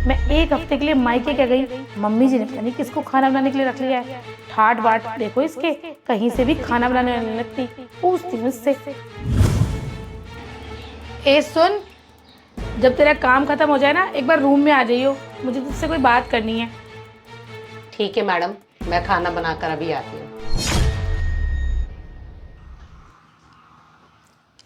मैं एक हफ्ते के लिए मायके क्या गई, मम्मी जी ने पता नहीं किसको खाना बनाने के लिए रख लिया है। ठाट बाट देखो इसके, कहीं से भी खाना बनाने नहीं लगती। पूछती हूँ इससे। ए सुन, जब तेरा काम खत्म हो जाए ना, एक बार रूम में आ जाइयो, मुझे तुझसे कोई बात करनी है। ठीक है मैडम, मैं खाना बनाकर अभी आती हूँ।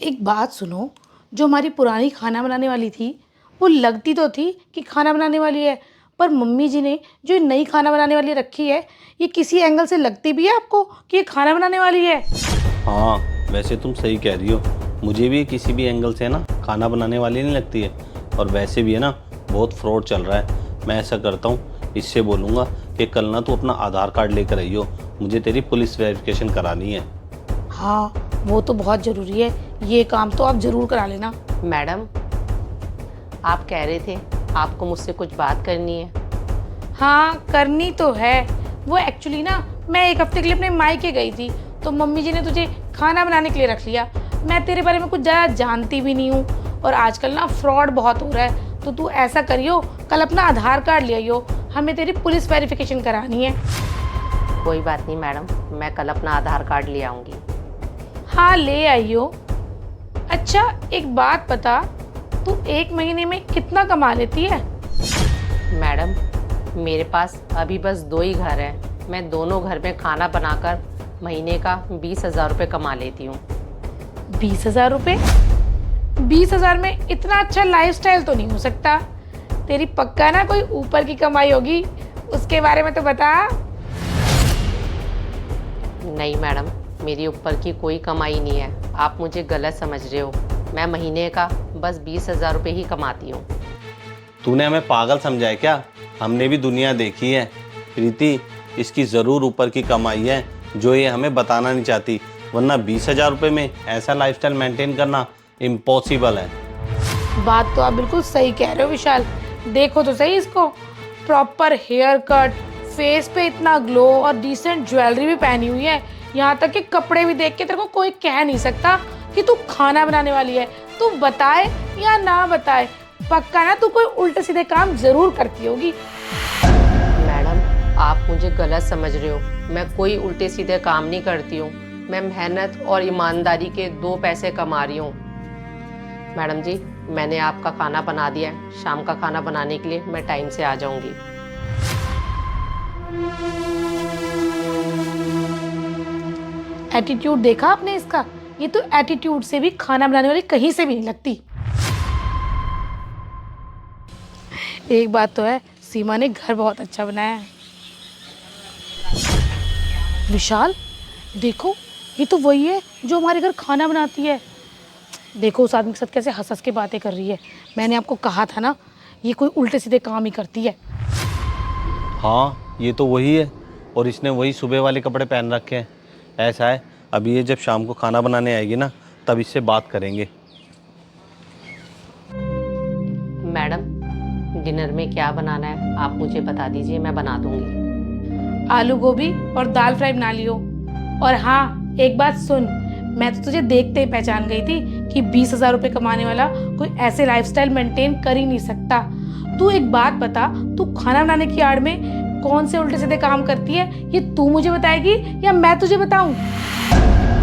एक बात सुनो, जो हमारी पुरानी खाना बनाने वाली थी वो लगती तो थी कि खाना बनाने वाली है, पर मम्मी जी ने जो नई खाना बनाने वाली रखी है, ये किसी एंगल से लगती भी है आपको कि ये खाना बनाने वाली है? हाँ, वैसे तुम सही कह रही हो। मुझे भी किसी भी एंगल से ना खाना बनाने वाली नहीं लगती है। और वैसे भी है ना, बहुत फ्रॉड चल रहा है। मैं ऐसा करता हूँ, इससे बोलूँगा कि कल ना तू अपना आधार कार्ड लेकर आइयो, मुझे तेरी पुलिस वेरिफिकेशन करानी है। हाँ, वो तो बहुत ज़रूरी है, ये काम तो आप ज़रूर करा लेना। मैडम, आप कह रहे थे आपको मुझसे कुछ बात करनी है। हाँ, करनी तो है। वो एक्चुअली ना, मैं एक हफ्ते के लिए अपने मायके गई थी, तो मम्मी जी ने तुझे खाना बनाने के लिए रख लिया। मैं तेरे बारे में कुछ ज़्यादा जानती भी नहीं हूँ, और आजकल ना फ्रॉड बहुत हो रहा है। तो तू ऐसा करियो, कल अपना आधार कार्ड ले आइयो, हमें तेरी पुलिस वेरिफिकेशन करानी है। कोई बात नहीं मैडम, मैं कल अपना आधार कार्ड ले आऊँगी। हाँ, ले आइयो। अच्छा, एक बात बता, तू एक महीने में कितना कमा लेती है? मैडम, मेरे पास अभी बस 2 ही घर हैं। मैं दोनों घर में खाना बनाकर महीने का 20,000 रुपये कमा लेती हूँ। 20,000 रुपये? 20,000 में इतना अच्छा लाइफस्टाइल तो नहीं हो सकता। तेरी पक्का ना कोई ऊपर की कमाई होगी, उसके बारे में तो बता। नहीं मैडम, मेरी ऊपर की कोई कमाई नहीं है, आप मुझे गलत समझ रहे हो। मैं महीने का बस 20,000 रुपये ही कमाती हूँ। तूने हमें पागल समझा है क्या? हमने भी दुनिया देखी है प्रीति, इसकी ज़रूर ऊपर की कमाई है जो ये हमें बताना नहीं चाहती, वरना 20,000 रुपये में ऐसा लाइफस्टाइल मेंटेन करना इम्पॉसिबल है। बात तो आप बिल्कुल सही कह रहे हो विशाल। देखो तो सही इसको, प्रॉपर हेयर कट, फेस पे इतना ग्लो और डिसेंट ज्वेलरी भी पहनी हुई है। यहाँ तक कि कपड़े भी देख के तेरे को कोई कह नहीं सकता कि तू खाना बनाने वाली है। तू बताए या ना बताए, पक्का ना तू कोई उल्टे सीधे काम जरूर करती होगी। मैडम, आप मुझे गलत समझ रहे हो। मैं कोई उल्टे सीधे काम नहीं करती हूँ। मैं मेहनत और ईमानदारी के 2 पैसे कमा रही हूँ। मैडम जी, मैंने आपका खाना बना दिया है। शाम का खाना बनाने के लिए मैं टाइम से आ जाऊँगी। एटीट्यूड देखा आपने इसका? ये तो एटीट्यूड से भी खाना बनाने वाली कहीं से भी नहीं लगती। एक बात तो है, सीमा ने घर बहुत अच्छा बनाया है। विशाल, देखो, ये तो वही है जो हमारे घर खाना बनाती है। देखो उस आदमी के साथ कैसे हंस हंस के बातें कर रही है। मैंने आपको कहा था ना, ये कोई उल्टे सीधे काम ही करती है। हाँ, ये तो वही है, और इसने वही सुबह वाले कपड़े पहन रखे हैं। ऐसा है, अभी ये जब शाम को खाना बनाने आएगी ना, तब इससे बात करेंगे। मैडम, डिनर में क्या बनाना है आप मुझे बता दीजिए, मैं बना दूँगी। आलू गोभी और दाल फ्राई बना लियो। और हाँ, एक बात सुन, मैं तो तुझे देखते ही पहचान गई थी कि 20,000 रुपये कमाने वाला कोई ऐसे लाइफस्टाइल मेंटेन कर ही नहीं सकता। तू एक बात बता, तू खाना बनाने की आड़ में कौन से उल्टे सीधे काम करती है, ये तू मुझे बताएगी या मैं तुझे बताऊं?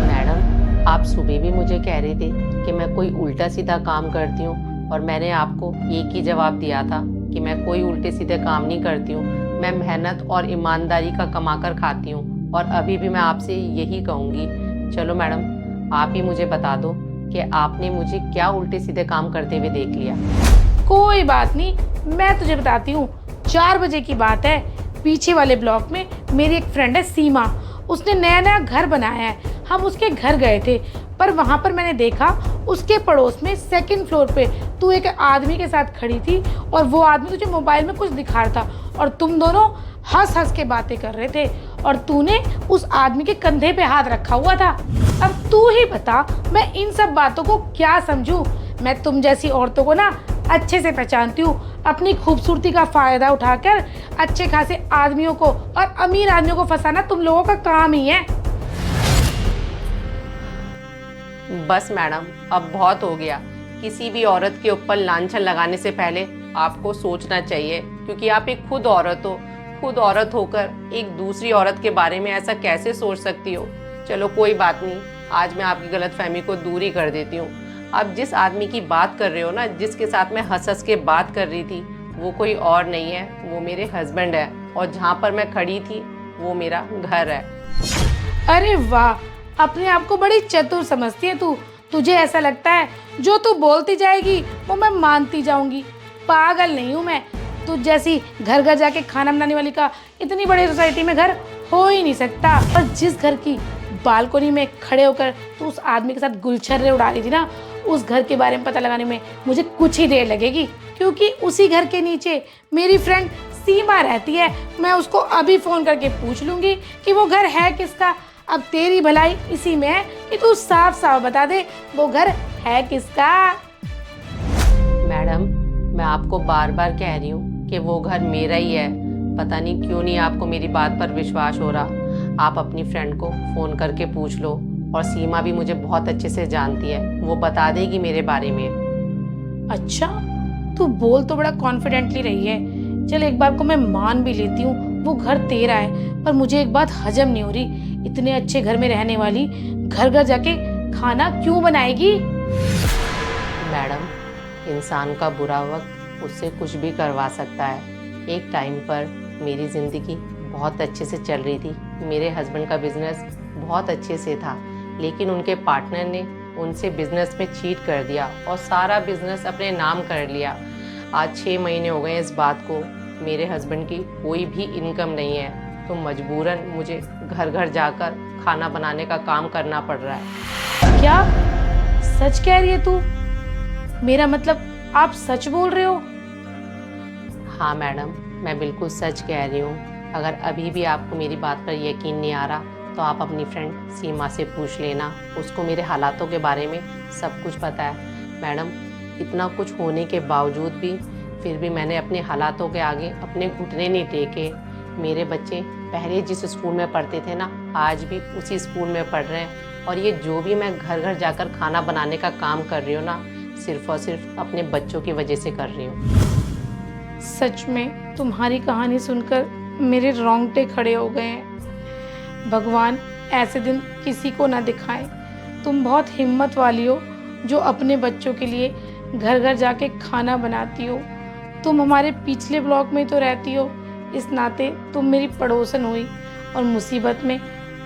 मैडम, आप सुबह भी मुझे कह रहे थे कि मैं कोई उल्टा सीधा काम करती हूँ, और मैंने आपको एक ही जवाब दिया था कि मैं कोई उल्टे सीधे काम नहीं करती हूँ। मैं मेहनत और ईमानदारी का कमा कर खाती हूँ, और अभी भी मैं आपसे यही कहूँगी। चलो मैडम, आप ही मुझे बता दो कि आपने मुझे क्या उल्टे सीधे काम करते हुए देख लिया। कोई बात नहीं, मैं तुझे बताती हूँ। 4 बजे की बात है, पीछे वाले ब्लॉक में मेरी एक फ्रेंड है सीमा, उसने नया नया घर बनाया है। हम उसके घर गए थे, पर वहाँ पर मैंने देखा उसके पड़ोस में 2nd फ्लोर पे तू एक आदमी के साथ खड़ी थी, और वो आदमी तुझे मोबाइल में कुछ दिखा रहा था, और तुम दोनों हंस हंस के बातें कर रहे थे, और तूने उस आदमी के कंधे पे हाथ रखा हुआ था। अब तू ही बता, मैं इन सब बातों को क्या समझूं? मैं तुम जैसी औरतों को ना अच्छे से पहचानती हूँ। अपनी खूबसूरती का फ़ायदा उठाकर अच्छे खासे आदमियों को और अमीर आदमियों को फंसाना तुम लोगों का काम ही है। बस मैडम, अब बहुत हो गया। किसी भी औरत के ऊपर लांछन लगाने से पहले आपको सोचना चाहिए, क्योंकि आप एक खुद औरत हो। खुद औरत होकर एक दूसरी औरत के बारे में ऐसा कैसे सोच सकती हो। चलो कोई बात नहीं, आज मैं आपकी गलतफहमी को दूर ही कर देती हूँ। आप जिस आदमी की बात कर रहे हो ना, जिसके साथ मैं हंस हंस के बात कर रही थी, वो कोई और नहीं है, वो मेरे हस्बैंड है। और जहाँ पर मैं खड़ी थी वो मेरा घर है। अरे वाह, अपने आप को बड़ी चतुर समझती है तू। तुझे ऐसा लगता है जो तू बोलती जाएगी वो मैं मानती जाऊंगी। पागल नहीं हूँ मैं। तू जैसी घर घर जाके खाना बनाने वाली का इतनी बड़ी सोसाइटी में घर हो ही नहीं सकता। और जिस घर की बालकोनी में खड़े होकर तू उस आदमी के साथ गुलछर्रे उड़ा रही थी ना, उस घर के बारे में पता लगाने में मुझे कुछ ही देर लगेगी, क्योंकि उसी घर के नीचे मेरी फ्रेंड सीमा रहती है। मैं उसको अभी फ़ोन करके पूछ लूँगी कि वो घर है किसका। अब तेरी भलाई इसी में है कि तू साफ साफ बता दे वो घर है किसका। मैडम, मैं आपको बार बार कह रही हूँ कि वो घर मेरा ही है। पता नहीं क्यों नहीं आपको मेरी बात पर विश्वास हो रहा। आप अपनी फ्रेंड को फ़ोन करके पूछ लो। और सीमा भी मुझे बहुत अच्छे से जानती है, वो बता देगी मेरे बारे में। अच्छा, तू बोल तो बड़ा कॉन्फिडेंटली रही है। चल एक बार को मैं मान भी लेती हूँ वो घर तेरा है, पर मुझे एक बात हजम नहीं हो रही। इतने अच्छे घर में रहने वाली घर घर जाके खाना क्यों बनाएगी? मैडम, इंसान का बुरा वक्त उससे कुछ भी करवा सकता है। एक टाइम पर मेरी ज़िंदगी बहुत अच्छे से चल रही थी। मेरे हस्बैंड का बिज़नेस बहुत अच्छे से था, लेकिन उनके पार्टनर ने उनसे बिज़नेस में चीट कर दिया और सारा बिज़नेस अपने नाम कर लिया। आज 6 महीने हो गए इस बात को। मेरे हस्बैंड की कोई भी इनकम नहीं है, तो मजबूरन मुझे घर घर जाकर खाना बनाने का काम करना पड़ रहा है। क्या सच कह रही है तू? मेरा मतलब आप सच बोल रहे हो? हाँ मैडम, मैं बिल्कुल सच कह रही हूँ। अगर अभी भी आपको मेरी बात पर यकीन नहीं आ रहा तो आप अपनी फ्रेंड सीमा से पूछ लेना। उसको मेरे हालातों के बारे में सब कुछ पता है। मैडम, इतना कुछ होने के बावजूद भी फिर भी मैंने अपने हालातों के आगे अपने घुटने नहीं टेके। मेरे बच्चे पहले जिस स्कूल में पढ़ते थे ना, आज भी उसी स्कूल में पढ़ रहे हैं। और ये जो भी मैं घर घर जाकर खाना बनाने का काम कर रही हूँ ना, सिर्फ और सिर्फ अपने बच्चों की वजह से कर रही हूँ। सच में तुम्हारी कहानी सुनकर मेरे रोंगटे खड़े हो गए हैं। भगवान ऐसे दिन किसी को ना दिखाए। तुम बहुत हिम्मत वाली हो जो अपने बच्चों के लिए घर घर जाके खाना बनाती हो। तुम हमारे पिछले ब्लॉक में तो रहती हो, इस नाते तुम मेरी पड़ोसन हुई, और मुसीबत में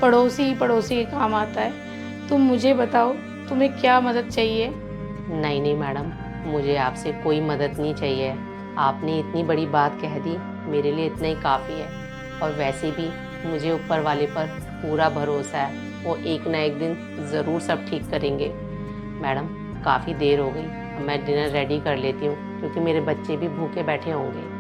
पड़ोसी ही पड़ोसी के काम आता है। तुम मुझे बताओ तुम्हें क्या मदद चाहिए? नहीं नहीं मैडम, मुझे आपसे कोई मदद नहीं चाहिए। आपने इतनी बड़ी बात कह दी, मेरे लिए इतना ही काफ़ी है। और वैसे भी मुझे ऊपर वाले पर पूरा भरोसा है, वो एक ना एक दिन ज़रूर सब ठीक करेंगे। मैडम, काफ़ी देर हो गई, मैं डिनर रेडी कर लेती हूँ, क्योंकि मेरे बच्चे भी भूखे बैठे होंगे।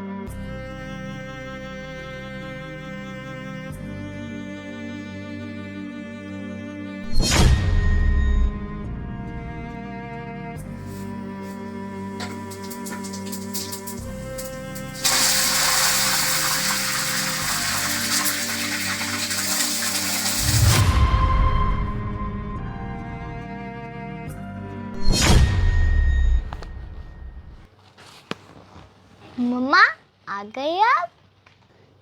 मम्मा आ गए आप?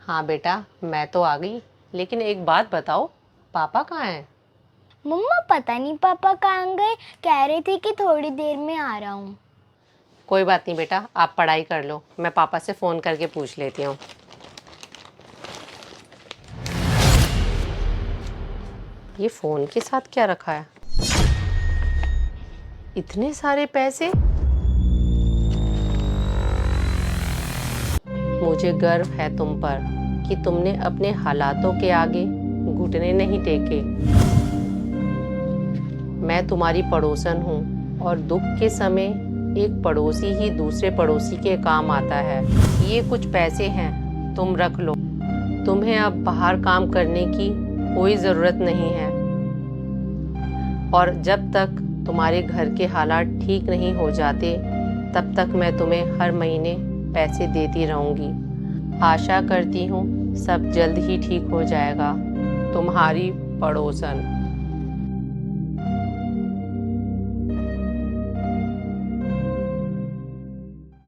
हाँ बेटा, मैं तो आ गई, लेकिन एक बात बताओ, पापा कहाँ हैं? मम्मा पता नहीं पापा कहाँ गए, कह रहे थे कि थोड़ी देर में आ रहा हूँ। कोई बात नहीं बेटा, आप पढ़ाई कर लो, मैं पापा से फ़ोन करके पूछ लेती हूँ। ये फ़ोन के साथ क्या रखा है? इतने सारे पैसे? मुझे गर्व है तुम पर कि तुमने अपने हालातों के आगे घुटने नहीं टेके। मैं तुम्हारी पड़ोसन हूँ, और दुख के समय एक पड़ोसी ही दूसरे पड़ोसी के काम आता है। ये कुछ पैसे हैं, तुम रख लो। तुम्हें अब बाहर काम करने की कोई ज़रूरत नहीं है, और जब तक तुम्हारे घर के हालात ठीक नहीं हो जाते तब तक मैं तुम्हें हर महीने पैसे देती रहूँगी। आशा करती हूँ सब जल्द ही ठीक हो जाएगा। तुम्हारी पड़ोसन।